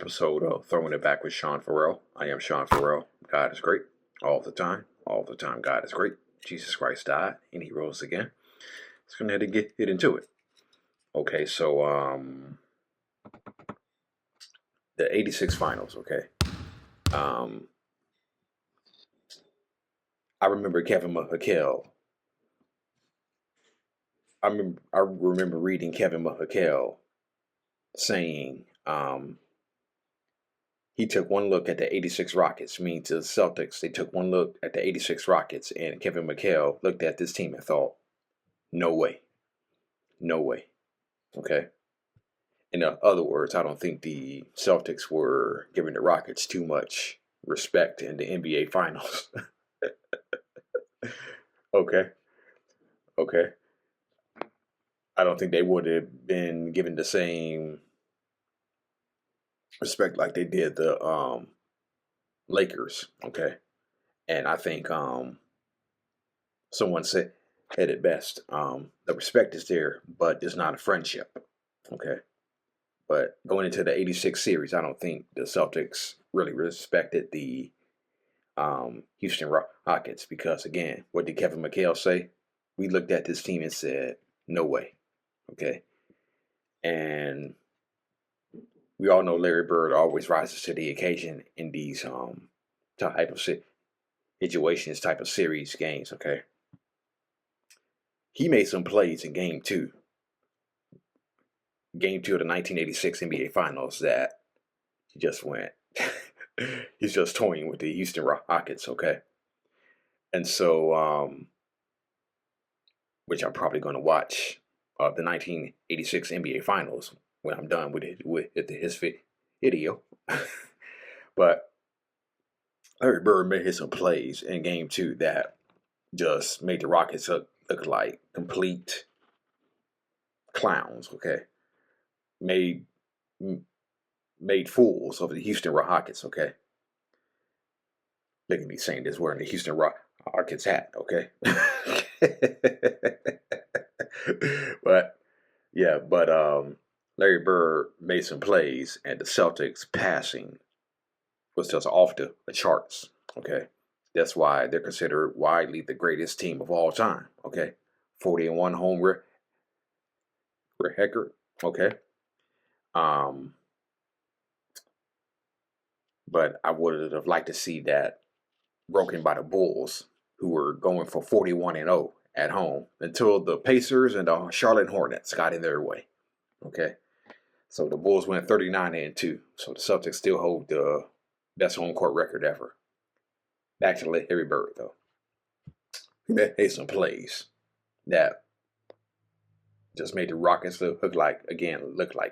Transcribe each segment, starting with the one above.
episode of Throwing It Back with Sean Farrell. I am Sean Farrell. God is great all the time. All the time, God is great. Jesus Christ died and he rose again. Let's go ahead and get into it. Okay, so the 86 finals, okay. I remember Kevin McHale. I remember reading Kevin McHale saying he took one look at the 86 Rockets, meaning to the Celtics. They took one look at the 86 Rockets, and Kevin McHale looked at this team and thought, no way. No way. Okay? In other words, I don't think the Celtics were giving the Rockets too much respect in the NBA Finals. Okay? I don't think they would have been given the same respect like they did the Lakers, okay? And I think someone said it best. The respect is there, but there's not a friendship, okay? But going into the 86 series, I don't think the Celtics really respected the Houston Rockets because, again, what did Kevin McHale say? We looked at this team and said, no way, okay? And we all know Larry Bird always rises to the occasion in these type of situations, type of series games, okay? He made some plays in Game 2. Game 2 of the 1986 NBA Finals that he just went. He's just toying with the Houston Rockets, okay? And so, which I'm probably going to watch the 1986 NBA Finals when I'm done with his video. But Larry Bird made some plays in Game 2 that just made the Rockets look like complete clowns, okay? Made fools of the Houston Rockets, okay? Look at me saying this wearing the Houston Rockets hat, okay? But Larry Bird made some plays, and the Celtics passing was just off the charts, okay? That's why they're considered widely the greatest team of all time, okay? 40-1 home record, okay? But I would have liked to see that broken by the Bulls, who were going for 41-0 at home until the Pacers and the Charlotte Hornets got in their way, okay? So the Bulls went 39-2. So the Celtics still hold the best home court record ever. Back to Larry Bird, though. He made some plays that just made the Rockets look like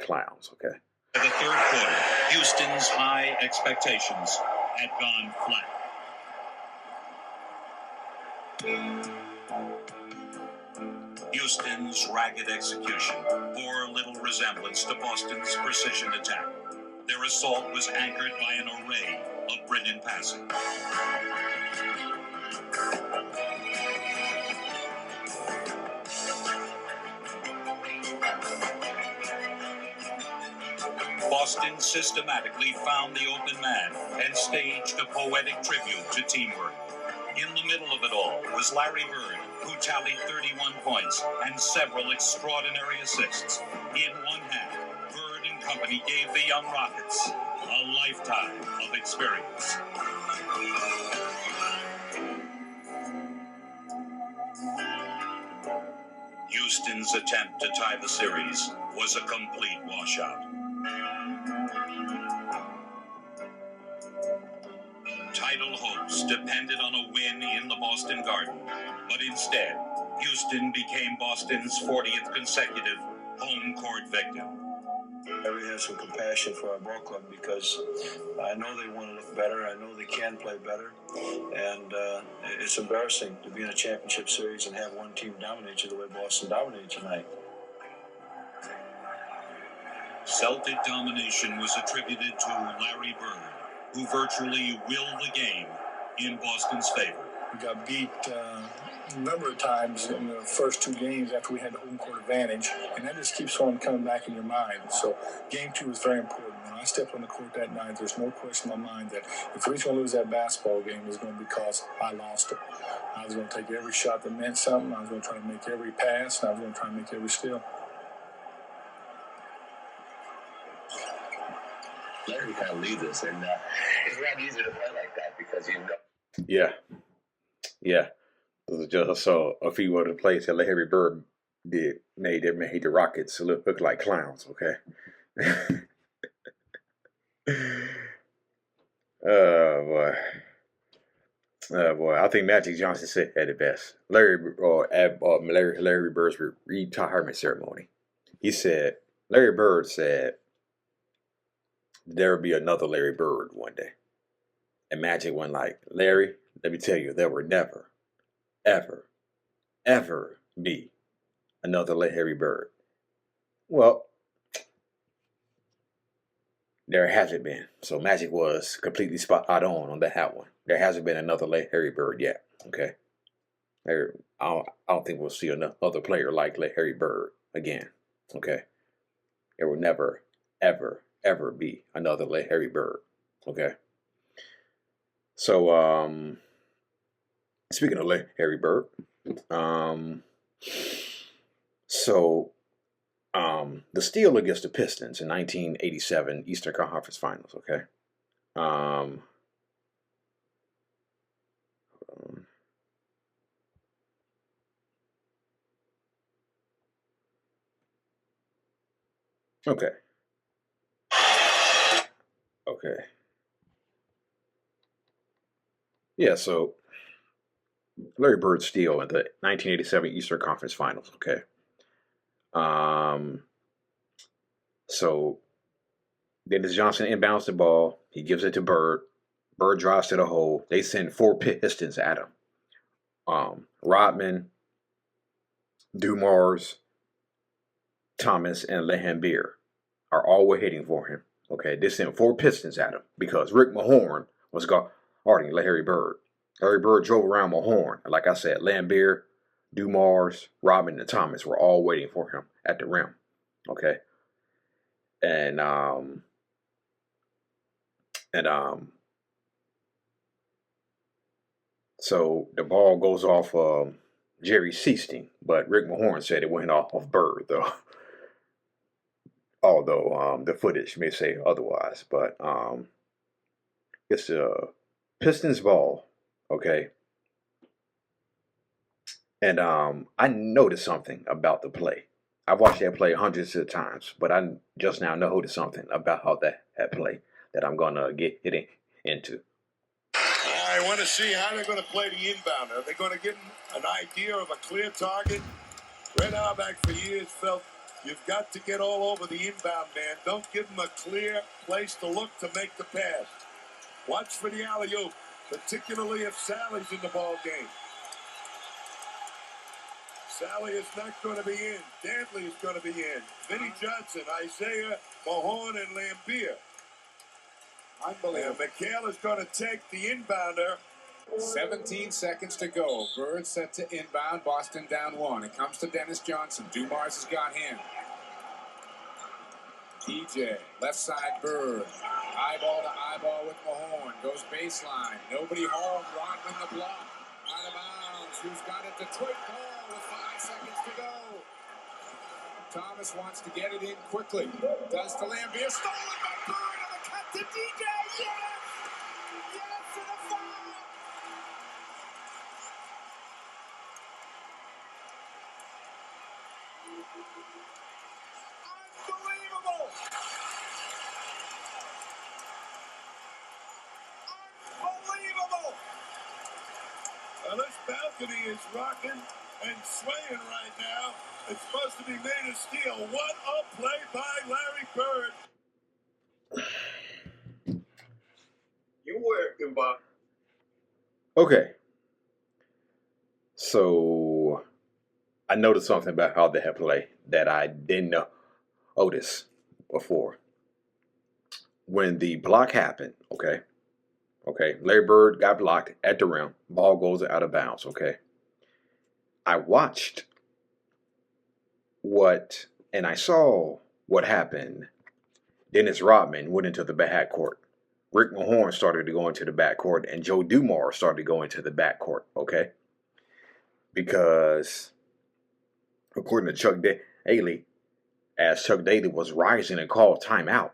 clowns, okay? The third quarter, Houston's high expectations had gone flat. Houston's ragged execution bore little resemblance to Boston's precision attack. Their assault was anchored by an array of brilliant passing. Boston systematically found the open man and staged a poetic tribute to teamwork. In the middle of it all was Larry Bird, who tallied 31 points and several extraordinary assists. In one half, Bird and company gave the young Rockets a lifetime of experience. Houston's attempt to tie the series was a complete washout. Title hopes depended on a win in the Boston Garden, but instead, Houston became Boston's 40th consecutive home court victim. I really have some compassion for our ball club because I know they want to look better. I know they can play better. And it's embarrassing to be in a championship series and have one team dominate you the way Boston dominated tonight. Celtic domination was attributed to Larry Bird, who virtually willed the game in Boston's favor. We got beat a number of times in the first two games after we had the home court advantage, and that just keeps on coming back in your mind. So game 2 is very important. When I stepped on the court that night, there's no question in my mind that if we're going to lose that basketball game, it's going to be because I lost it. I was going to take every shot that meant something. I was going to try to make every pass, and I was going to try to make every steal. Larry kind of leads us, and it's a lot easier to play like that because you know. Yeah. Just so a few other plays that Larry Bird made the Rockets look like clowns. Okay. Oh boy. I think Magic Johnson said it best. Larry Bird's retirement ceremony. Larry Bird said there will be another Larry Bird one day. And Magic went like, Larry, let me tell you, there will never, ever, ever be another Larry Bird. Well, there hasn't been. So Magic was completely spot on that one. There hasn't been another Larry Bird yet. Okay. I don't think we'll see another player like Larry Bird again. Okay. There will never, ever, ever be another Larry Bird. Okay. So speaking of Larry Bird, the steal against the Pistons in 1987 Eastern Conference Finals. Okay. Okay. Yeah, so Larry Bird steal in the 1987 Eastern Conference Finals. Okay. So Dennis Johnson inbounds the ball. He gives it to Bird. Bird drives to the hole. They send 4 Pistons at him. Rodman, Dumars, Thomas, and Lehambeer are all waiting for him. Okay, they sent 4 Pistons at him because Rick Mahorn was guarding Larry Bird. Larry Bird drove around Mahorn. Like I said, Lambeer, Dumars, Rodman, and Thomas were all waiting for him at the rim. Okay. And so the ball goes off Jerry Seasting, but Rick Mahorn said it went off Bird, though. Although the footage may say otherwise, but it's a Pistons ball, okay. And I noticed something about the play. I've watched that play hundreds of times, but I just now noticed something about how that play that I'm gonna get into. I want to see how they're going to play the inbounder. Are they going to give them an idea of a clear target? Red Auerbach for years felt you've got to get all over the inbound man. Don't give them a clear place to look to make the pass. Watch for the alley-oop, particularly if Sally's in the ball game. Sally is not going to be in. Dantley is going to be in. Vinnie Johnson, Isaiah, Mahorn, and Lambeer. Unbelievable. And McHale is going to take the inbounder. 17 seconds to go. Bird set to inbound. Boston down 1. It comes to Dennis Johnson. Dumars has got him. DJ, left side Bird. Eyeball to eyeball with Mahorn. Goes baseline. Nobody home. Rodman the block. Out of bounds. Who's got it? Detroit ball with 5 seconds to go. Thomas wants to get it in quickly. Does to Lambeer. Stolen by Bird on the cut to DJ. Yes! Yes, and a foul! Unbelievable! Unbelievable! Well, this balcony is rocking and swaying right now. It's supposed to be made of steel. What a play by Larry Bird. You working, Bob. Okay. So I noticed something about how they had play that I didn't notice before. When the block happened, okay, Okay, Larry Bird got blocked at the rim. Ball goes out of bounds. Okay, I watched and I saw what happened. Dennis Rodman went into the backcourt. Rick Mahorn started to go into the backcourt, and Joe Dumars started to go into the backcourt. Okay, because according to Chuck Daly, as Chuck Daly was rising and called timeout,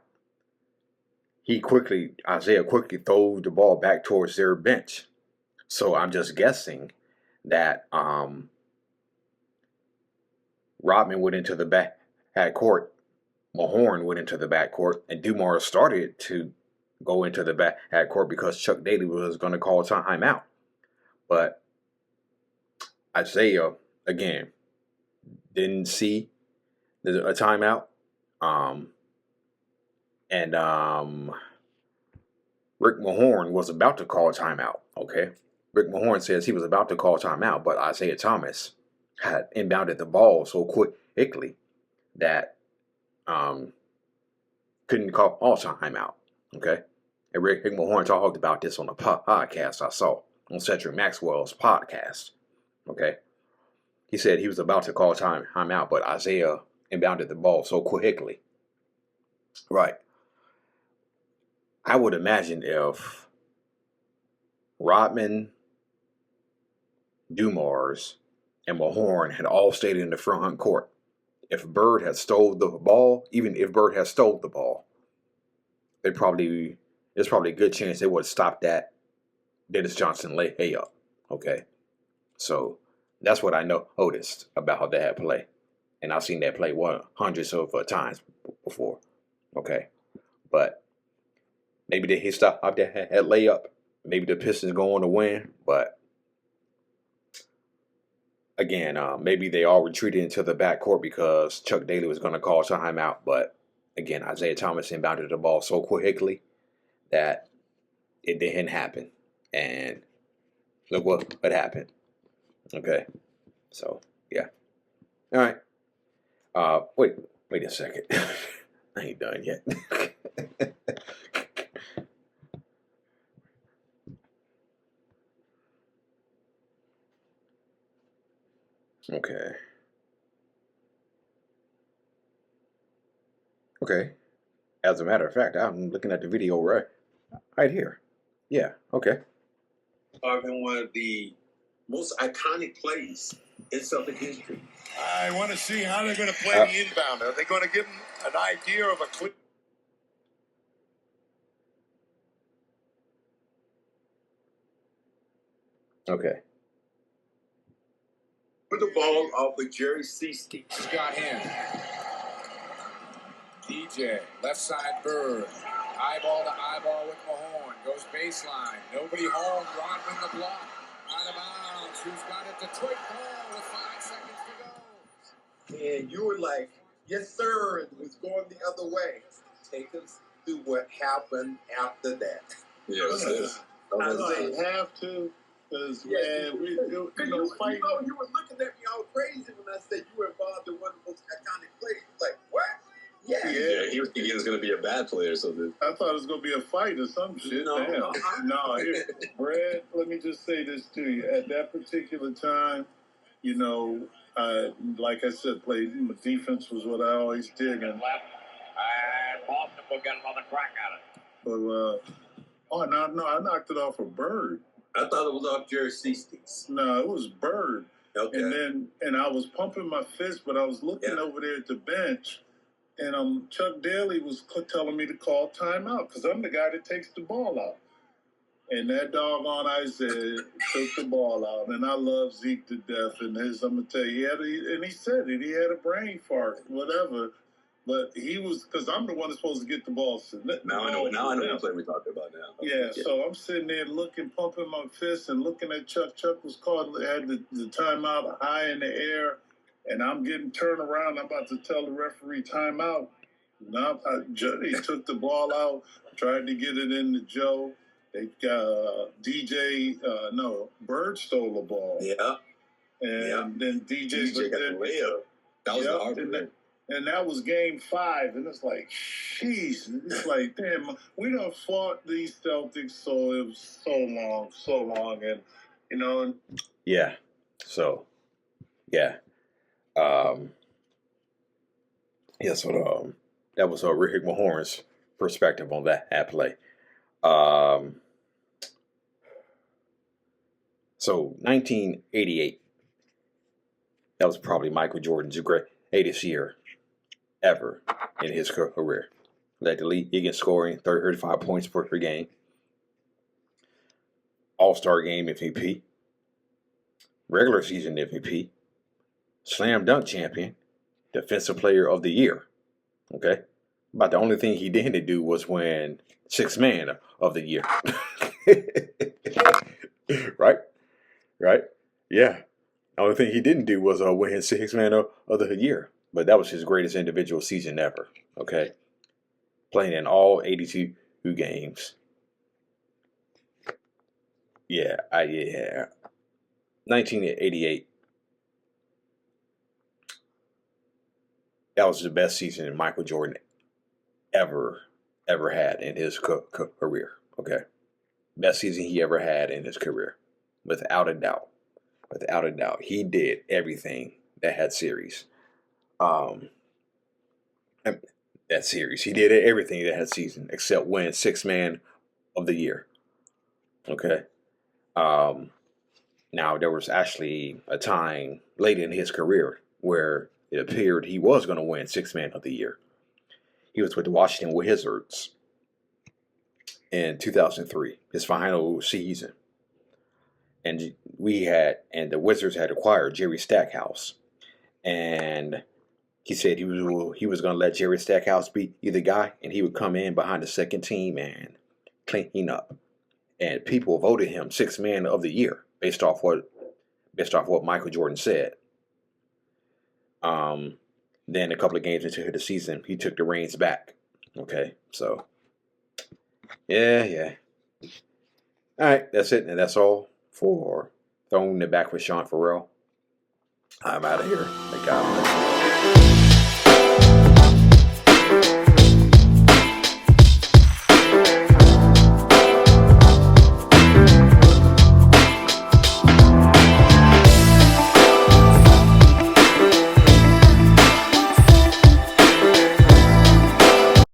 Isaiah quickly throws the ball back towards their bench. So I'm just guessing that Rodman went into the backcourt, Mahorn went into the backcourt, and Dumars started to go into the backcourt because Chuck Daly was going to call timeout. But Isaiah, again, didn't see a timeout. And Rick Mahorn was about to call timeout. Okay, Rick Mahorn says he was about to call timeout, but Isaiah Thomas had inbounded the ball so quickly that couldn't call timeout. Okay, and Rick Mahorn talked about this on a podcast I saw on Cedric Maxwell's podcast. Okay, he said he was about to call timeout, but Isaiah inbounded the ball so quickly. Right. I would imagine if Rodman, Dumars, and Mahorn had all stayed in the front court, if Bird had stole the ball, even if Bird had stole the ball, there's probably a good chance they would have stopped that Dennis Johnson layup. Okay, so that's what I noticed about that play, and I've seen that play hundreds of times before. Okay, but maybe they hit stop up that layup. Maybe the Pistons go on to win, but again, maybe they all retreated into the backcourt because Chuck Daly was going to call timeout. But again, Isaiah Thomas inbounded the ball so quickly that it didn't happen. And look what happened. Okay, so yeah. All right. Wait a second. I ain't done yet. Okay. As a matter of fact, I'm looking at the video right here. Yeah. Okay. Talking one of the most iconic plays in Celtic history. I want to see how they're going to play the inbound. Are they going to give them an idea of a clear? Okay. Put the ball off with Jerry Seasky. He's got him. DJ, left side Bird. Eyeball to eyeball with Mahorn. Goes baseline. Nobody home. Rodman the block. Out of bounds. Who's got it? Detroit ball with 5 seconds to go. And you were like, yes, sir. It was going the other way. Take us through what happened after that. Yeah, it was good. I have to, because you were looking at me all crazy when I said you were involved in one of the most iconic plays. Like, what? Yeah, he was thinking it was going to be a bad play or something. I thought it was going to be a fight or some shit. No. Brad, let me just say this to you. At that particular time, like I said, my defense was what I always did. And Boston will get another crack at it. But, no, I knocked it off a Bird. I thought it was off Jerry Seasky. No, it was Bird. Okay. And I was pumping my fist, but I was looking over there at the bench. And Chuck Daly was telling me to call timeout because I'm the guy that takes the ball out. And that doggone Isaiah took the ball out. And I love Zeke to death. And I'm going to tell you, he said it. He had a brain fart, whatever. But he was, because I'm the one that's supposed to get the ball. Now I know what play we're talking about now. Yeah, so I'm sitting there pumping my fist and looking at Chuck. Chuck was called, had the timeout high in the air. And I'm getting turned around. I'm about to tell the referee timeout. Now, he took the ball out, tried to get it into Joe. They got Bird stole the ball. Yeah. And then DJ got the layup. That was the hard one. And that was game 5. And it's like, jeez. It's like, damn, we done fought these Celtics it was so long. And, you know. Yeah. So, yeah. Yeah, so that was Rick Mahorn's perspective on that play. So 1988, that was probably Michael Jordan's greatest year ever in his career. Led the league in scoring, 35 points per game. All-Star Game MVP. Regular season MVP. Slam dunk champion. Defensive Player of the Year. Okay? About the only thing he didn't do was win Sixth Man of the Year. Right? Yeah. The only thing he didn't do was win his Sixth Man of the Year. But that was his greatest individual season ever. Okay? Playing in all 82 games. Yeah. 1988. That was the best season Michael Jordan ever had in his career. Okay? Best season he ever had in his career. Without a doubt. He did everything that series. He did everything that had season except win Sixth Man of the Year. Okay. Now there was actually a time late in his career where it appeared he was going to win Sixth Man of the Year. He was with the Washington Wizards in 2003, his final season. And the Wizards had acquired Jerry Stackhouse. And he said he was going to let Jerry Stackhouse be the guy, and he would come in behind the second team and clean up. And people voted him Sixth Man of the Year based off what Michael Jordan said. Then a couple of games into the season, he took the reins back. Okay, so yeah. All right, that's it, and that's all for Throwing It Back with Sean Farrell. I'm out of here. Thank God.